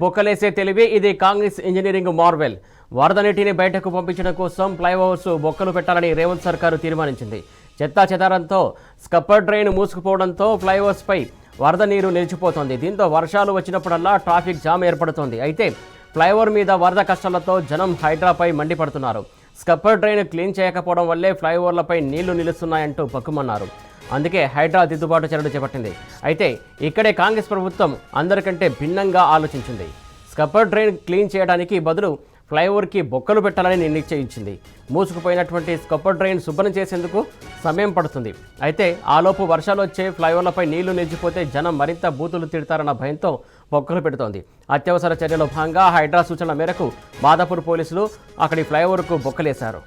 బొక్కలేసే తెలివి ఇది Congress engineering Marvel. వరద నీటిని బయటకు పంపించడం కోసం ఫ్లైఓవర్స్ బొక్కలు పెట్టాలని రేవంత్ సర్కారు తీర్మానించింది. చెత్తా చెదారంతో స్కప్పర్ డ్రైన్ మూసుకుపోవడంతో ఫ్లైఓవర్స్పై వరద నీరు నిలిచిపోతోంది. దీంతో వర్షాలు వచ్చినప్పుడల్లా ట్రాఫిక్ జామ్ ఏర్పడుతోంది. అయితే ఫ్లైఓవర్ మీద వరద కష్టాలతో జనం హైడ్రాపై మండిపడుతున్నారు. స్కప్పర్ డ్రైన్ క్లీన్ చేయకపోవడం వల్లే ఫ్లైఓవర్లపై నీళ్లు నిలుస్తున్నాయంటూ పక్కుమన్నారు. అందుకే హైడ్రా దిద్దుబాటు చర్యలు చేపట్టింది. అయితే ఇక్కడే కాంగ్రెస్ ప్రభుత్వం అందరికంటే భిన్నంగా ఆలోచించింది. స్కప్పర్ డ్రైన్ క్లీన్ చేయడానికి బదులు ఫ్లైఓవర్కి బొక్కలు పెట్టాలని నిశ్చయించింది. మూసుకుపోయినటువంటి స్కప్పర్ డ్రైన్ శుభ్రం చేసేందుకు సమయం పడుతుంది. అయితే ఆలోపు వర్షాలు వచ్చే ఫ్లైఓవర్లపై నీళ్లు నిలిచిపోతే జనం మరింత బూతులు తిడతారన్న భయంతో బొక్కలు పెడుతోంది. అత్యవసర చర్యలో భాగంగా హైడ్రా సూచనల మేరకు మాదాపూర్ పోలీసులు అక్కడి ఫ్లైఓవర్కు బొక్కలేశారు.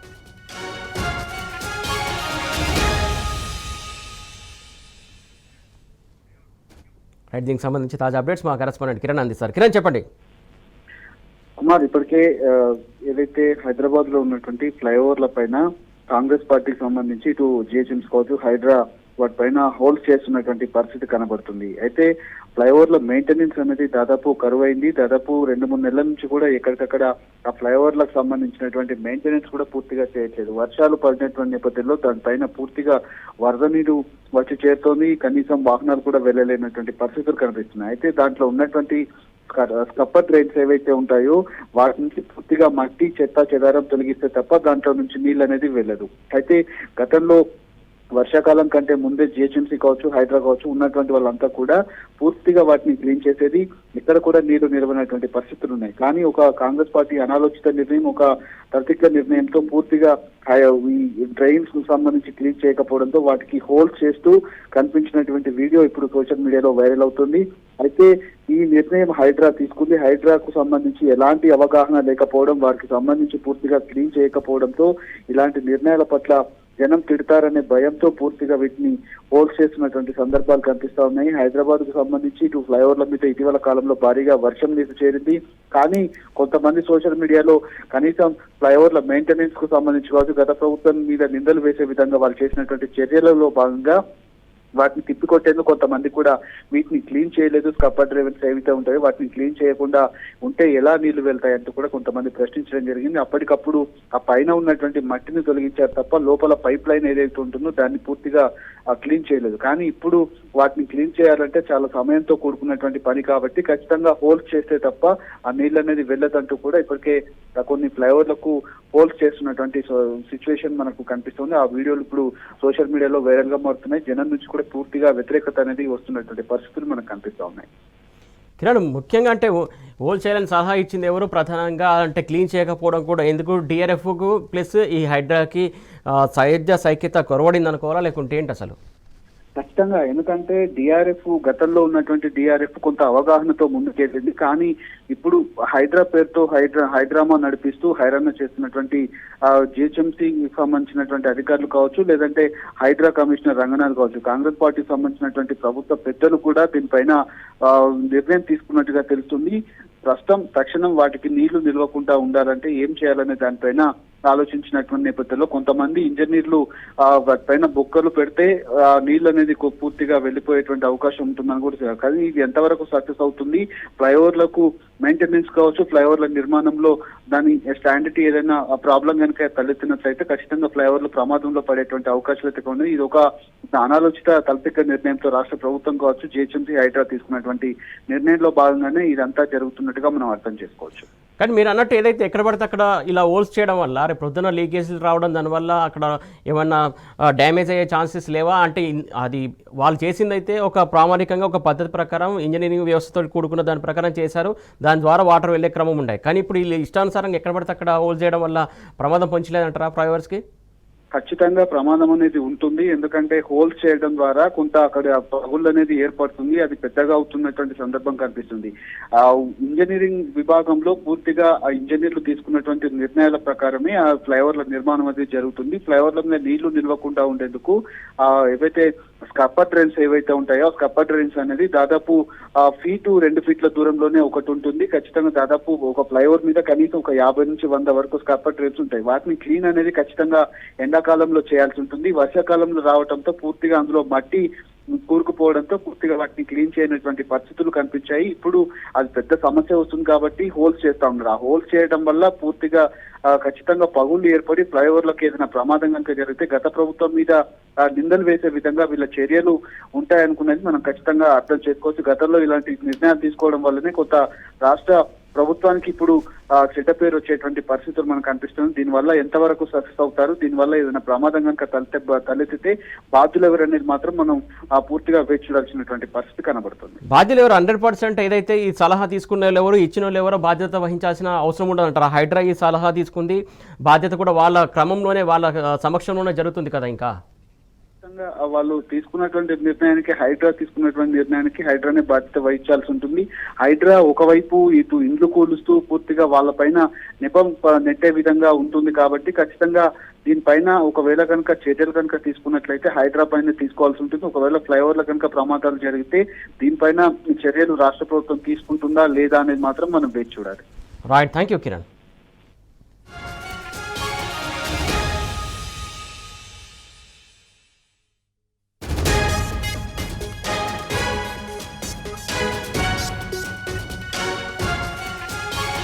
దీనికి సంబంధించి తాజా అప్డేట్స్ మా కరెస్పాండెంట్ కిరణ్ అందిస్తారు. కిరణ్, చెప్పండి. కుమార్, ఇప్పటికే ఏదైతే హైదరాబాద్ లో ఉన్నటువంటి ఫ్లైఓవర్ల పైన కాంగ్రెస్ పార్టీకి సంబంధించి ఇటు జిహెచ్ఎంసీ కావచ్చు, హైడ్రా వాటిపైన హోల్డ్స్ చేస్తున్నటువంటి పరిస్థితి కనబడుతుంది. అయితే ఫ్లైఓవర్ల మెయింటెనెన్స్ అనేది దాదాపు కరువైంది. దాదాపు 2-3 నెలల నుంచి కూడా ఎక్కడికక్కడ ఆ ఫ్లైఓవర్లకు సంబంధించినటువంటి మెయింటెనెన్స్ కూడా పూర్తిగా చేయట్లేదు. వర్షాలు పడినటువంటి నేపథ్యంలో దానిపైన పూర్తిగా వరద నీరు వచ్చి చేరుతోంది. కనీసం వాహనాలు కూడా వెళ్ళలేనటువంటి పరిస్థితులు కనిపిస్తున్నాయి. అయితే దాంట్లో ఉన్నటువంటి స్కప్పర్ డ్రైన్స్ ఏవైతే ఉంటాయో వాటి నుంచి పూర్తిగా మట్టి, చెత్త చెదారం తొలగిస్తే తప్ప దాంట్లో నుంచి నీళ్ళు అనేది వెళ్ళదు. అయితే గతంలో వర్షాకాలం కంటే ముందే జిహెచ్ఎంసీ కావచ్చు, హైడ్రా కావచ్చు ఉన్నటువంటి వాళ్ళంతా కూడా పూర్తిగా వాటిని క్లీన్ చేసేది. ఇక్కడ కూడా నీరు నిలవనటువంటి పరిస్థితులు ఉన్నాయి. కానీ ఒక కాంగ్రెస్ పార్టీ అనాలోచిత నిర్ణయం, ఒక తర్కిక నిర్ణయంతో పూర్తిగా ఈ డ్రైన్స్ కు సంబంధించి క్లీన్ చేయకపోవడంతో వాటికి హోల్స్ చేస్తూ కనిపించినటువంటి వీడియో ఇప్పుడు సోషల్ మీడియాలో వైరల్ అవుతుంది. అయితే ఈ నిర్ణయం హైడ్రా తీసుకుంది. హైడ్రాకు సంబంధించి ఎలాంటి అవగాహన లేకపోవడం, వారికి సంబంధించి పూర్తిగా క్లీన్ చేయకపోవడంతో ఇలాంటి నిర్ణయాల పట్ల జనం తిడతారనే భయంతో పూర్తిగా వీటిని హోల్డ్ చేస్తున్నటువంటి సందర్భాలు కనిపిస్తా ఉన్నాయి. హైదరాబాద్ కు సంబంధించి ఇటు ఫ్లైఓవర్ల మీద ఇటీవల కాలంలో భారీగా వర్షం నీరు చేరింది. కానీ కొంతమంది సోషల్ మీడియాలో కనీసం ఫ్లైఓవర్ల మెయింటెనెన్స్ కు సంబంధించి కావచ్చు, గత ప్రభుత్వం మీద నిందలు వేసే విధంగా వాళ్ళు చేసినటువంటి చర్యలలో భాగంగా వాటిని తిప్పికొట్టేందుకు కొంతమంది కూడా వీటిని క్లీన్ చేయలేదు. స్కప్పర్ డ్రైన్స్ ఏవైతే ఉంటాయో వాటిని క్లీన్ చేయకుండా ఉంటే ఎలా నీళ్లు వెళ్తాయంటూ కూడా కొంతమంది ప్రశ్నించడం జరిగింది. అప్పటికప్పుడు ఆ పైన ఉన్నటువంటి మట్టిని తొలగించారు తప్ప లోపల పైప్ లైన్ ఏదైతే ఉంటుందో దాన్ని పూర్తిగా క్లీన్ చేయలేదు. కానీ ఇప్పుడు వాటిని క్లీన్ చేయాలంటే చాలా సమయంతో కూడుకున్నటువంటి పని కాబట్టి ఖచ్చితంగా హోల్స్ చేస్తే తప్ప ఆ నీళ్ళు అనేది వెళ్ళదంటూ కూడా ఇప్పటికే కొన్ని ఫ్లైఓవర్లకు హోల్స్ చేస్తున్నటువంటి సిచ్యువేషన్ మనకు కనిపిస్తుంది. ఆ వీడియోలు ఇప్పుడు సోషల్ మీడియాలో వైరల్ గా మారుతున్నాయి. జనం నుంచి కూడా పూర్తిగా వ్యతిరేకత అనేది వస్తున్నటువంటి పరిస్థితులు మనకు కనిపిస్తా ఉన్నాయి. కిరణ్, ముఖ్యంగా అంటే హోల్ చేయాలని సలహా ఇచ్చింది ఎవరు? ప్రధానంగా అంటే క్లీన్ చేయకపోవడం కూడా ఎందుకు? డిఆర్ఎఫ్కు ప్లస్ ఈ హైడ్రాకి సైక్యత కొరవడింది అనుకోవాలా, లేకుంటే ఏంటి అసలు? ఖచ్చితంగా. ఎందుకంటే డిఆర్ఎఫ్ గతంలో ఉన్నటువంటి డిఆర్ఎఫ్ కొంత అవగాహనతో ముందుకెళ్ళింది. కానీ ఇప్పుడు హైడ్రా పేరుతో హైడ్రామా నడిపిస్తూ హైరాణ చేస్తున్నటువంటి జిహెచ్ఎంసీకి సంబంధించినటువంటి అధికారులు కావచ్చు, లేదంటే హైడ్రా కమిషనర్ రంగనాథ్ కావచ్చు, కాంగ్రెస్ పార్టీకి సంబంధించినటువంటి ప్రభుత్వ పెద్దలు కూడా దీనిపైన నిర్ణయం తీసుకున్నట్టుగా తెలుస్తుంది. ప్రస్తుతం తక్షణం వాటికి నీళ్లు నిలవకుండా ఉండాలంటే ఏం చేయాలనే దానిపైన ఆలోచించినటువంటి నేపథ్యంలో కొంతమంది ఇంజనీర్లు పైన బొక్కలు పెడితే నీళ్ళు అనేది పూర్తిగా వెళ్ళిపోయేటువంటి అవకాశం ఉంటుందని కూడా. కానీ ఇది ఎంతవరకు సక్సెస్ అవుతుంది? ఫ్లైఓవర్లకు మెయింటెనెన్స్ కావచ్చు, ఫ్లైఓవర్ల నిర్మాణంలో దాని స్టాండర్డ్ ఏదైనా ప్రాబ్లం కనుక తలెత్తినట్లయితే ఖచ్చితంగా ఫ్లైఓవర్లు ప్రమాదంలో పడేటువంటి అవకాశాలు అయితే ఉన్నాయి. ఇది ఒక అనాలోచిత కల్పిక నిర్ణయంతో రాష్ట్ర ప్రభుత్వం కావచ్చు, జిహెచ్ఎంసీ, హైడ్రా తీసుకున్నటువంటి నిర్ణయంలో భాగంగానే ఇదంతా జరుగుతున్నట్టుగా మనం అర్థం చేసుకోవచ్చు. కానీ మీరు అన్నట్టు ఏదైతే ఎక్కడ పడితే అక్కడ ఇలా హోల్స్ చేయడం వల్ల రేపు పొద్దున్న లీకేజీలు రావడం, దానివల్ల అక్కడ ఏమన్నా డ్యామేజ్ అయ్యే ఛాన్సెస్ లేవా? అంటే అది వాళ్ళు చేసిందైతే ఒక ప్రామాణికంగా ఒక పద్ధతి ప్రకారం ఇంజనీరింగ్ వ్యవస్థతో కూడుకున్న దాని ప్రకారం చేశారు. దాని ద్వారా వాటర్ వెళ్ళే క్రమం ఉండే. కానీ ఇప్పుడు వీళ్ళు ఇష్టానుసారంగా ఎక్కడ పడితే అక్కడ హోల్స్ చేయడం వల్ల ప్రమాదం పొంచలేదంటారా ఫ్లైఓవర్స్కి? ఖచ్చితంగా ప్రమాదం అనేది ఉంటుంది. ఎందుకంటే హోల్స్ చేయడం ద్వారా కొంత అక్కడ పగుళ్ళు అనేది ఏర్పడుతుంది. అది పెద్దగా అవుతున్నటువంటి సందర్భం కనిపిస్తుంది. ఆ ఇంజనీరింగ్ విభాగంలో పూర్తిగా ఆ ఇంజనీర్లు తీసుకున్నటువంటి నిర్ణయాల ప్రకారమే ఆ ఫ్లైఓవర్ల నిర్మాణం అనేది జరుగుతుంది. ఫ్లైఓవర్ల మీద నీళ్లు నిలవకుండా ఉండేందుకు ఏవైతే స్కప్పర్ డ్రైన్స్ ఏవైతే ఉంటాయో స్కప్పర్ డ్రైన్స్ అనేది దాదాపు 2 ఫీట్ల దూరంలోనే ఒకటి ఉంటుంది. ఖచ్చితంగా దాదాపు ఒక ఫ్లైఓవర్ మీద కనీసం ఒక 50 నుంచి 100 వరకు స్కప్పర్ డ్రైన్స్ ఉంటాయి. వాటిని క్లీన్ అనేది ఖచ్చితంగా ఎండాకాలంలో చేయాల్సి ఉంటుంది. వర్షాకాలంలో రావడంతో పూర్తిగా అందులో మట్టి కూరుకుపోవడంతో పూర్తిగా వాటిని క్లీన్ చేయనటువంటి పరిస్థితులు కనిపించాయి. ఇప్పుడు అది పెద్ద సమస్య వస్తుంది కాబట్టి హోల్స్ చేస్తా ఉన్నారు. ఆ హోల్స్ చేయడం వల్ల పూర్తిగా ఖచ్చితంగా పగుళ్లు ఏర్పడి ఫ్లైఓవర్లకు ఏదైనా ప్రమాదం కనుక జరిగితే గత ప్రభుత్వం మీద నిందలు వేసే విధంగా వీళ్ళ చర్యలు ఉంటాయనుకున్నది మనం ఖచ్చితంగా అర్థం చేసుకోవచ్చు. గతంలో ఇలాంటి నిర్ణయాలు తీసుకోవడం వల్లనే కొంత రాష్ట్ర ప్రభుత్వానికి ఇప్పుడు చెడ్డ పేరు వచ్చేటువంటి పరిస్థితులు మనకు కనిపిస్తుంది. దీనివల్ల ఎంతవరకు సక్సెస్ అవుతారు, దీనివల్ల ఏదైనా ప్రమాదం కనుక తలెత్తితే బాధ్యులు ఎవరనేది మాత్రం మనం పూర్తిగా వేచి చూడాల్సినటువంటి పరిస్థితి కనబడుతుంది. బాధ్యులు ఎవరు 100% ఏదైతే ఈ సలహా తీసుకున్న వాళ్ళు ఎవరు, ఇచ్చిన వాళ్ళు ఎవరో బాధ్యత వహించాల్సిన అవసరం ఉండదంటారా? హైడ్రా ఈ సలహా తీసుకుంది, బాధ్యత కూడా వాళ్ళ క్రమంలోనే వాళ్ళ సమక్షంలోనే జరుగుతుంది కదా. ఇంకా వాళ్ళు తీసుకున్నటువంటి నిర్ణయానికి హైడ్రానే బాధ్యత వహించాల్సి ఉంటుంది. హైడ్రా ఒకవైపు ఇటు ఇండ్లు కూలుస్తూ పూర్తిగా వాళ్ళపైన నెపం నెట్టే విధంగా ఉంటుంది కాబట్టి ఖచ్చితంగా దీనిపైన ఒకవేళ కనుక చర్యలు కనుక తీసుకున్నట్లయితే హైడ్రా పైన తీసుకోవాల్సి ఉంటుంది. ఒకవేళ ఫ్లైఓవర్ల కనుక ప్రమాదాలు జరిగితే దీనిపైన చర్యలు రాష్ట్ర ప్రభుత్వం తీసుకుంటుందా లేదా అనేది మాత్రం మనం వేచి చూడాలి. Right, thank you Kiran.